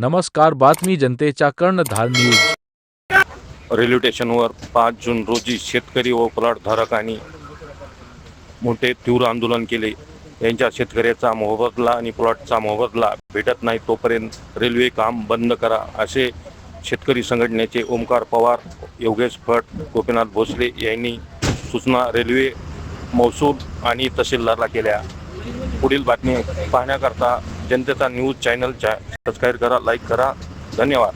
नमस्कार, बातमी जनतेच्या कर्णधार न्यूज. रेल्वे स्टेशनवर 5 जून रोजी शेतकरी व प्लॉटधारकांनी मोठे तीव्र आंदोलन केले. यांच्या शेतकऱ्याचा मोबदला आणि प्लॉटचा मोबदला भेटत नाही तोपर्यंत रेल्वे काम बंद करा, असे शेतकरी संघटनेचे ओमकार पवार, योगेश भट, गोपीनाथ भोसले यांनी सूचना रेल्वे महसूल आणि तहसीलदारला केल्या. पुढील बातमी पाहण्याकरता जनतेचा न्यूज चॅनलच्या सबस्क्राईब करा, लाईक करा. धन्यवाद.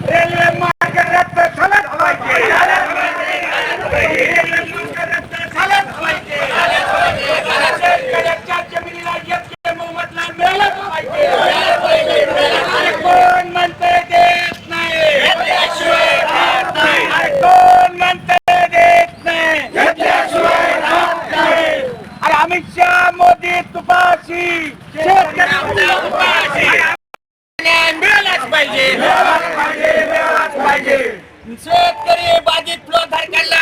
रेल्वे मार्ग रद्द झालाच पाहिजे. शेतकऱ्याच्या जमिनीला योग्य मोबदला मिळालाच पाहिजे. आणि कोण म्हणते देत नाही? आणि कोण म्हणते देत नाही? आणि अमित शहा, मोदी तुपाशी, शेतकऱ्यांच्या तुपाशी न्याय मिळालाच पाहिजे. मिळालाच पाहिजे. शेतकरी बाधित प्लॉटधारकांना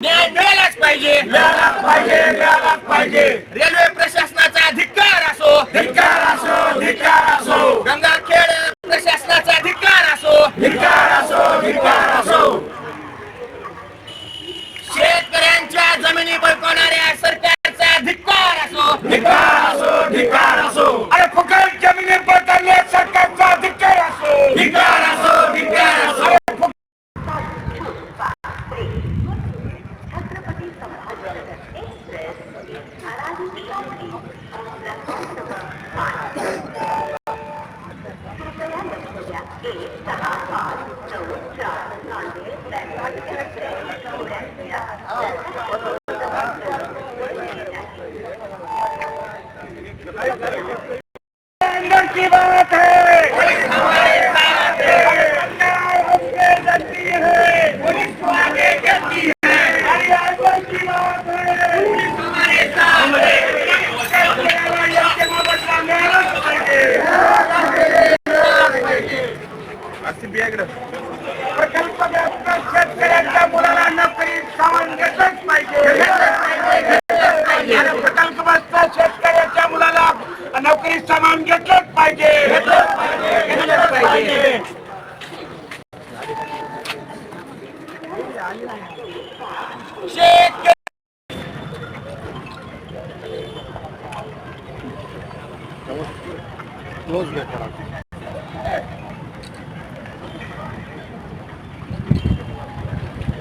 न्याय मिळालाच पाहिजे. मिळालाच पाहिजे. मिळालाच पाहिजे. रेल्वे प्रशासनाचा धिक्कार असो, धिक्कार असो, धिक्कार असो. गंगाखेड प्रशासनाचा धिक्कार असो, धिक्कार असो, धिक्कार असो. शेतकऱ्यांच्या जमिनी बळकावणाऱ्या सरकारचा धिक्कार असो, धिक्कार असो, धिक्कार असो. अरे फुकट जमिनी बळकावणाऱ्या सरकारचा धिक्कार असो, धिक्कार असो, धिक्कार असो. अंदर की बात है, सरकार हमसे डरती है, पुलिस आगे चलती है. अरे अंदर की बात है, पुलिस हमारे सामने. शेतकऱ्याला योग्य मोबदला मिळालाच पाहिजे. प्रकल्पग्रस्त शेतकऱ्यांच्या मुलाला नोकरी सामान घेतलंच पाहिजे. प्रकल्पग्रस्त शेतकऱ्याच्या मुलाला नोकरी सामान घेतलंच पाहिजे. घेतलंच पाहिजे. शेतकरी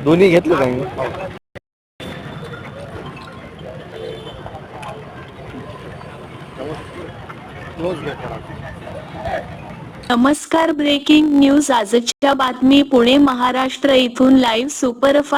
दोन्ही घेतलं काय? नमस्कार, ब्रेकिंग न्यूज. आजच्या बातमी पुणे महाराष्ट्र येथून लाईव्ह सुपरफास्ट